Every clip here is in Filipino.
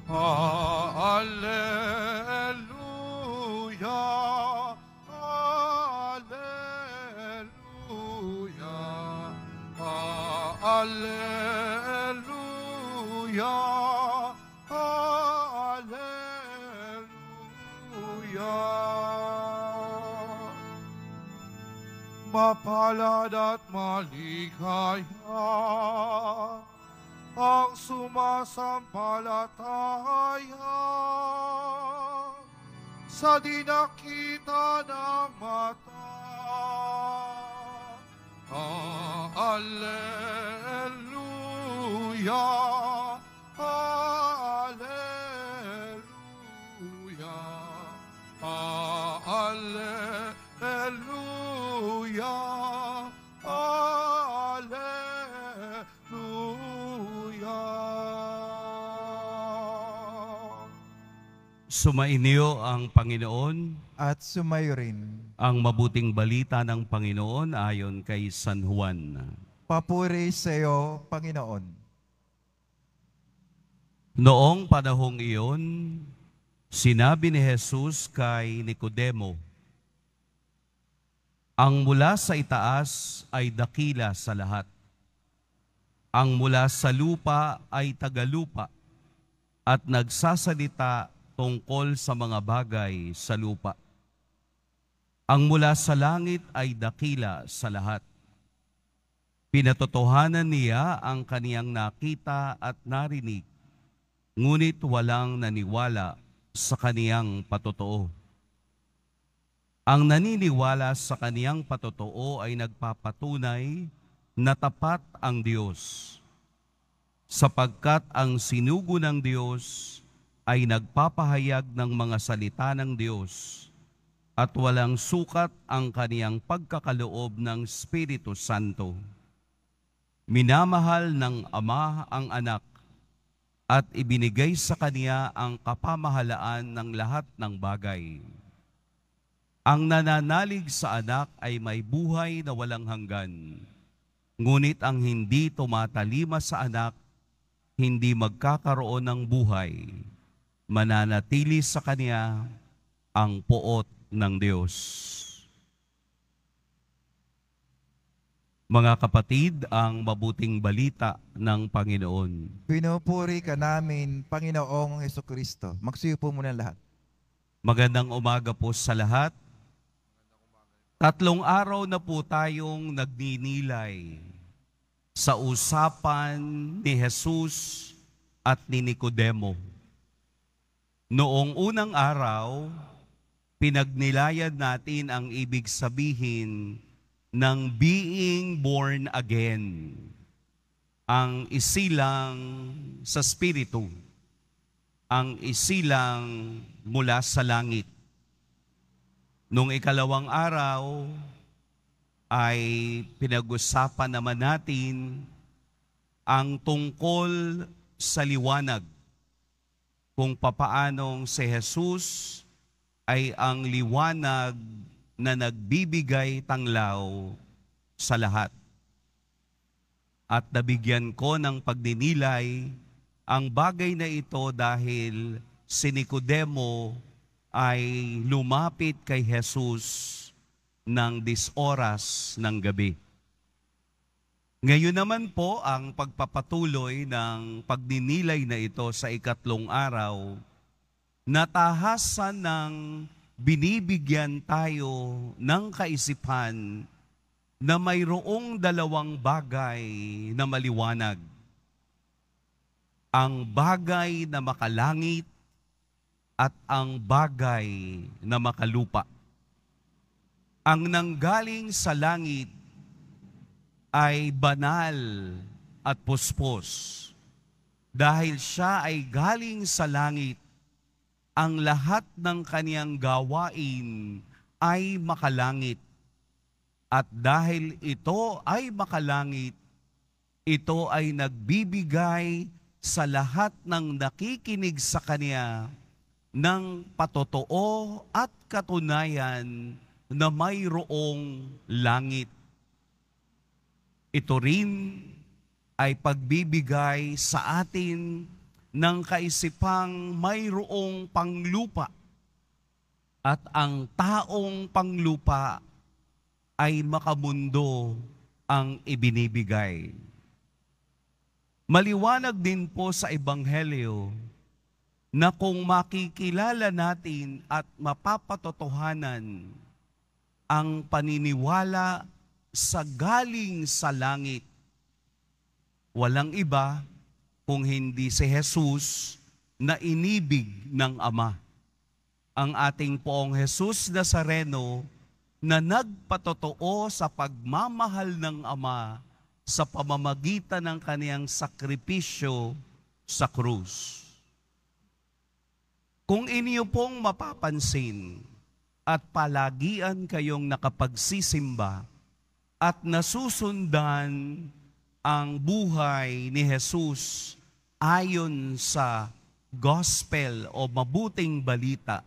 Alleluia, Alleluia, Alleluia, Alleluia. Mapalad at maligaya ang sumasampalataya sa di nakita ng mata. Alleluia, Alleluia, Alleluia, Alleluia. Sumainyo ang Panginoon. At sumayo rin. Ang mabuting balita ng Panginoon ayon kay San Juan. Papuri sa iyo, Panginoon. Noong panahong iyon, sinabi ni Jesus kay Nicodemo, ang mula sa itaas ay dakila sa lahat. Ang mula sa lupa ay tagalupa at nagsasalita tungkol sa mga bagay sa lupa. Ang mula sa langit ay dakila sa lahat. Pinatotohanan niya ang kaniyang nakita at narinig, ngunit walang naniwala sa kaniyang patotoo. Ang naniniwala sa kaniyang patotoo ay nagpapatunay na tapat ang Diyos, sapagkat ang sinugo ng Diyos ay nagpapahayag ng mga salita ng Diyos at walang sukat ang kaniyang pagkakaloob ng Espiritu Santo. Minamahal ng Ama ang Anak at ibinigay sa Kaniya ang kapamahalaan ng lahat ng bagay. Ang nananalig sa Anak ay may buhay na walang hanggan, ngunit ang hindi tumatalima sa Anak, hindi magkakaroon ng buhay. Mananatili sa Kaniya ang poot ng Diyos. Mga kapatid, ang mabuting balita ng Panginoon. Pinupuri ka namin, Panginoong Hesukristo. Magsuyo po muna lahat. Magandang umaga po sa lahat. 3 araw na po tayong nagninilay sa usapan ni Jesus at ni Nicodemo. Noong unang araw, pinagnilayan natin ang ibig sabihin ng being born again, ang isilang sa Espiritu, ang isilang mula sa langit. Nung ikalawang araw ay pinag-usapan naman natin ang tungkol sa liwanag, kung papaanong si Jesus ay ang liwanag na nagbibigay tanglaw sa lahat. At nabigyan ko ng pagdinilay ang bagay na ito dahil si Nicodemo ay lumapit kay Jesus ng 10 oras ng gabi. Ngayon naman po ang pagpapatuloy ng pagdinilay na ito sa ikatlong araw, natahasan ng binibigyan tayo ng kaisipan na mayroong dalawang bagay na maliwanag. Ang bagay na makalangit at ang bagay na makalupa. Ang nanggaling sa langit ay banal at puspos. Dahil siya ay galing sa langit, ang lahat ng kaniyang gawain ay makalangit. At dahil ito ay makalangit, ito ay nagbibigay sa lahat ng nakikinig sa kaniya ng patotoo at katunayan na mayroong langit. Ito rin ay pagbibigay sa atin ng kaisipang mayroong panglupa at ang taong panglupa ay makamundo ang ibinibigay. Maliwanag din po sa Ebanghelyo na kung makikilala natin at mapapatotohanan ang paniniwala sa galing sa langit, walang iba kung hindi si Jesus na inibig ng Ama. Ang ating Poong Jesus Nazareno na nagpatotoo sa pagmamahal ng Ama sa pamamagitan ng kaniyang sakripisyo sa krus. Kung inyo pong mapapansin at palagian kayong nakapagsisimba at nasusundan ang buhay ni Jesus ayon sa gospel o mabuting balita,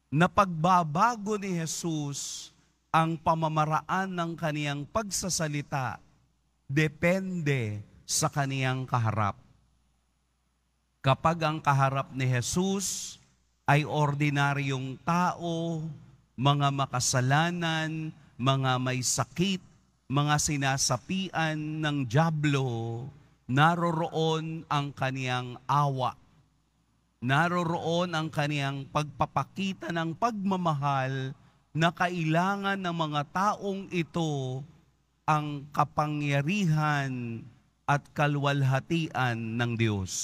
na pagbabago ni Jesus ang pamamaraan ng kaniyang pagsasalita depende sa kaniyang kaharap. Kapag ang kaharap ni Jesus ay ordinaryong tao, mga makasalanan, mga may sakit, mga sinasapian ng dyablo, naroroon ang kaniyang awa. Naroroon ang kaniyang pagpapakita ng pagmamahal na kailangan ng mga taong ito ang kapangyarihan at kalwalhatian ng Diyos.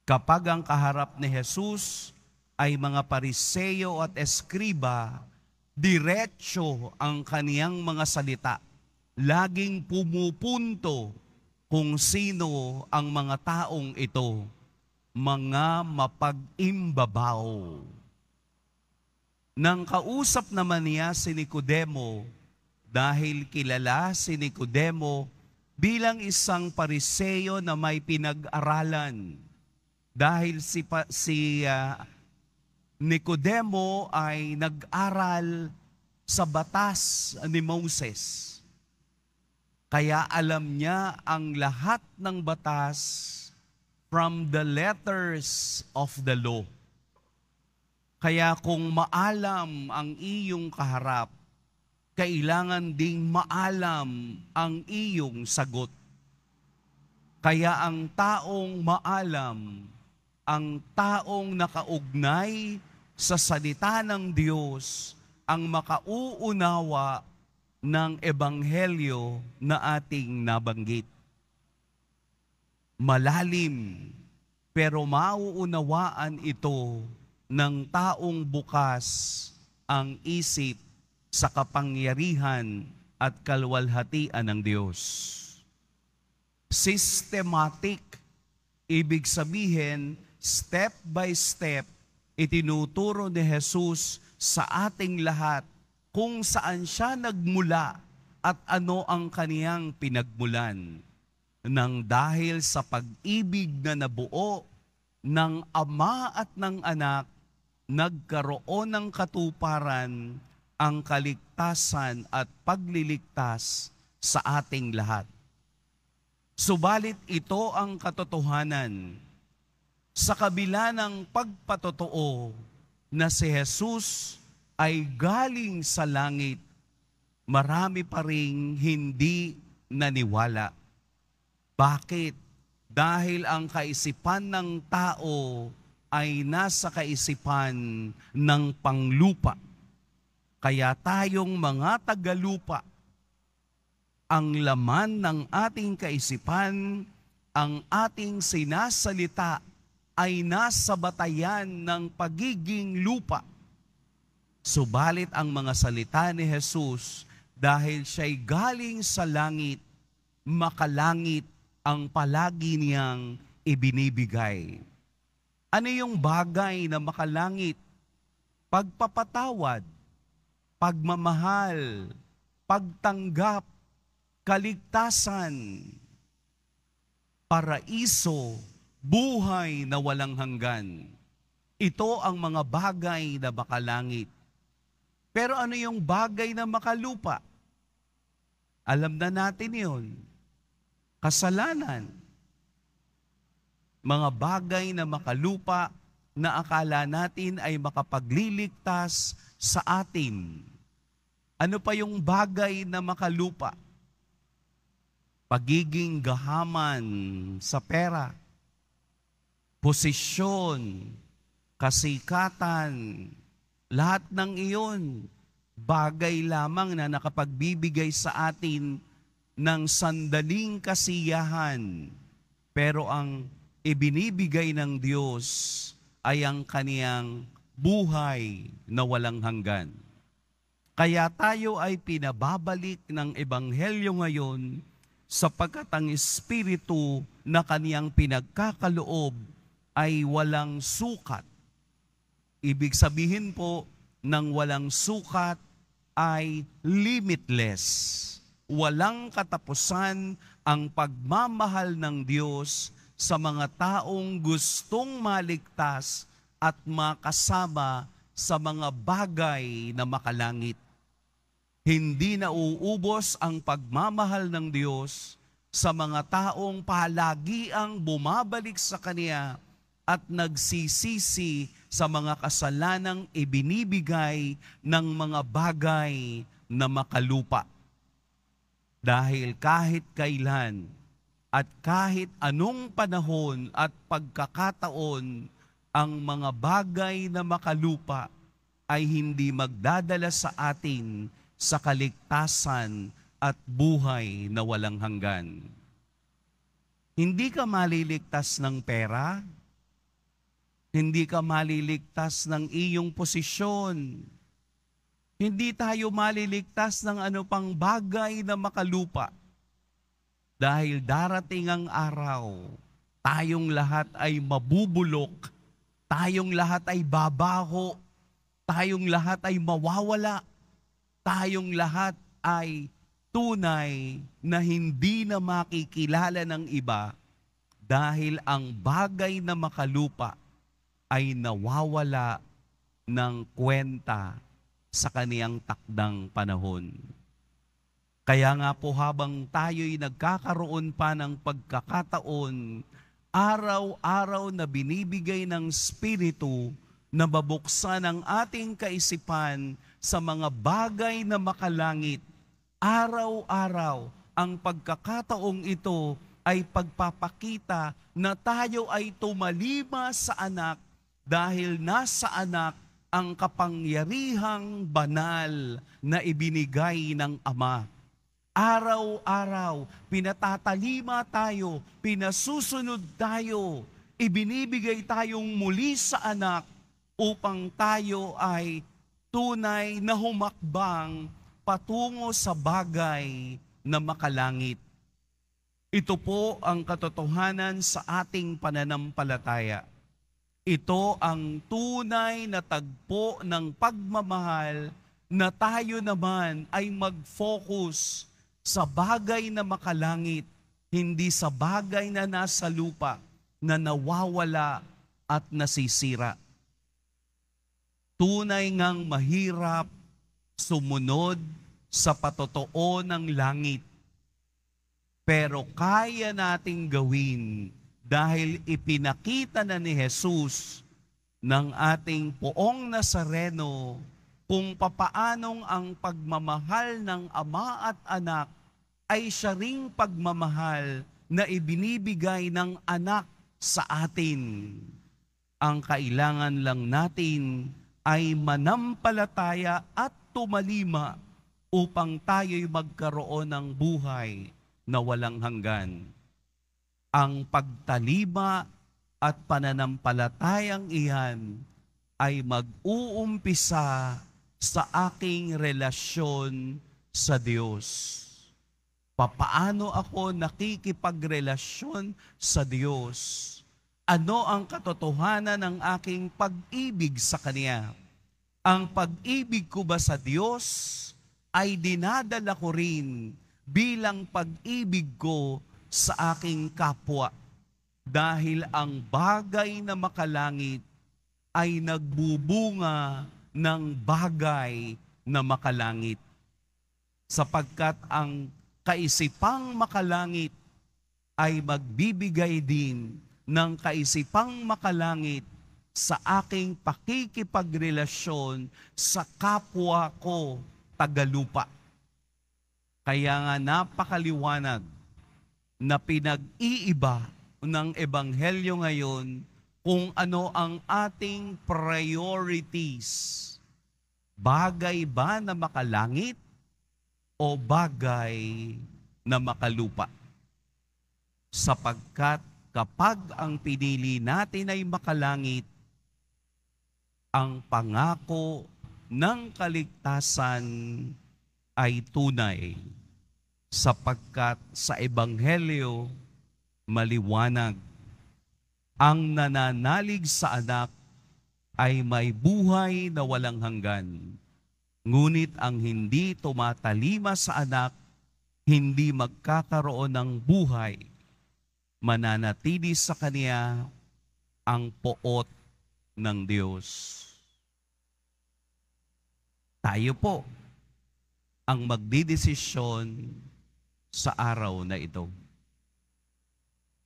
Kapag ang kaharap ni Jesus ay mga Pariseo at Eskriba, diretso ang kaniyang mga salita. Laging pumupunto kung sino ang mga taong ito. Mga mapag-imbabaw. Nang kausap naman niya si Nicodemo, dahil kilala si Nicodemo bilang isang Pariseo na may pinag-aralan. Dahil si Nicodemo ay nag-aral sa batas ni Moses. Kaya alam niya ang lahat ng batas from the letters of the law. Kaya kung maalam ang iyong kaharap, kailangan ding maalam ang iyong sagot. Kaya ang taong maalam, ang taong nakaugnay sa salita ng Diyos, ang makauunawa ng ebanghelyo na ating nabanggit. Malalim, pero mauunawaan ito ng taong bukas ang isip sa kapangyarihan at kalwalhatian ng Diyos. Systematic, ibig sabihin, step by step, itinuturo ni Jesus sa ating lahat kung saan siya nagmula at ano ang kaniyang pinagmulan. Nang dahil sa pag-ibig na nabuo ng Ama at ng Anak, nagkaroon ng katuparan ang kaligtasan at pagliligtas sa ating lahat. Subalit ito ang katotohanan. Sa kabila ng pagpatotoo na si Jesus ay galing sa langit, marami pa ring hindi naniwala. Bakit? Dahil ang kaisipan ng tao ay nasa kaisipan ng panglupa. Kaya tayong mga tagalupa, ang laman ng ating kaisipan, ang ating sinasalita ay nasa batayan ng pagiging lupa. Subalit ang mga salita ni Jesus, dahil siya'y galing sa langit, makalangit ang palagi niyang ibinibigay. Ano yung bagay na makalangit? Pagpapatawad, pagmamahal, pagtanggap, kaligtasan, paraiso, buhay na walang hanggan. Ito ang mga bagay na makalangit. Pero ano yung bagay na makalupa? Alam na natin yun. Kasalanan. mga bagay na makalupa na akala natin ay makapagliligtas sa atin. Ano pa yung bagay na makalupa? Pagiging gahaman sa pera, posisyon, kasikatan, lahat ng iyon, bagay lamang na nakapagbibigay sa atin ng sandaling kasiyahan. Pero ang ibinibigay ng Diyos ay ang kaniyang buhay na walang hanggan. Kaya tayo ay pinababalik ng Ebanghelyo ngayon sapagkat ang Espiritu na kaniyang pinagkakaloob ay walang sukat. Ibig sabihin po ng walang sukat ay limitless. Walang katapusan ang pagmamahal ng Diyos sa mga taong gustong maligtas at makasama sa mga bagay na makalangit. Hindi nauubos ang pagmamahal ng Diyos sa mga taong palagiang bumabalik sa Kanya at nagsisisi sa mga kasalanang ibinibigay ng mga bagay na makalupa. Dahil kahit kailan at kahit anong panahon at pagkakataon, ang mga bagay na makalupa ay hindi magdadala sa atin sa kaligtasan at buhay na walang hanggan. Hindi ka maliligtas ng pera, hindi ka maliligtas ng iyong posisyon, hindi tayo maliligtas ng ano pang bagay na makalupa. Dahil darating ang araw, tayong lahat ay mabubulok, tayong lahat ay babaho, tayong lahat ay mawawala, tayong lahat ay tunay na hindi na makikilala ng iba dahil ang bagay na makalupa ay nawawala ng kwenta sa kaniyang takdang panahon. Kaya nga po habang tayo'y nagkakaroon pa ng pagkakataon, araw-araw na binibigay ng Espiritu na mabuksan ang ating kaisipan sa mga bagay na makalangit, araw-araw ang pagkakataong ito ay pagpapakita na tayo ay tumalima sa anak dahil nasa anak ang kapangyarihang banal na ibinigay ng Ama. Araw-araw, pinatatalima tayo, pinasusunod tayo, ibinibigay tayong muli sa anak upang tayo ay tunay na humakbang patungo sa bagay na makalangit. Ito po ang katotohanan sa ating pananampalataya. Ito ang tunay na tagpo ng pagmamahal na tayo naman ay mag-focus sa bagay na makalangit, hindi sa bagay na nasa lupa na nawawala at nasisira. Tunay ngang mahirap sumunod sa patotoo ng langit, pero kaya nating gawin dahil ipinakita na ni Jesus ng ating Poong Nazareno kung papaanong ang pagmamahal ng Ama at Anak ay siya ring pagmamahal na ibinibigay ng Anak sa atin. Ang kailangan lang natin ay manampalataya at tumalima upang tayo'y magkaroon ng buhay na walang hanggan. Ang pagtalima at pananampalatayang iyan ay mag-uumpisa sa aking relasyon sa Diyos. Papaano ako nakikipagrelasyon sa Diyos? Ano ang katotohanan ng aking pag-ibig sa Kanya? Ang pag-ibig ko ba sa Diyos ay dinadala ko rin bilang pag-ibig ko sa aking kapwa, dahil ang bagay na makalangit ay nagbubunga ng bagay na makalangit. Sapagkat ang kaisipang makalangit ay magbibigay din ng kaisipang makalangit sa aking pakikipagrelasyon sa kapwa ko tagalupa. Kaya nga napakaliwanag na pinag-iiba ng Ebanghelyo ngayon kung ano ang ating priorities. Bagay ba na makalangit o bagay na makalupa? Sapagkat kapag ang pinili natin ay makalangit, ang pangako ng kaligtasan ay tunay. Sapagkat sa Ebanghelyo, maliwanag, ang nananalig sa anak ay may buhay na walang hanggan. Ngunit ang hindi tumatalima sa anak, hindi magkakaroon ng buhay. Mananatili sa kanya ang poot ng Diyos. Tayo po ang magdidesisyon sa araw na ito.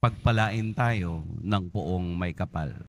Pagpalain tayo ng poong may kapal.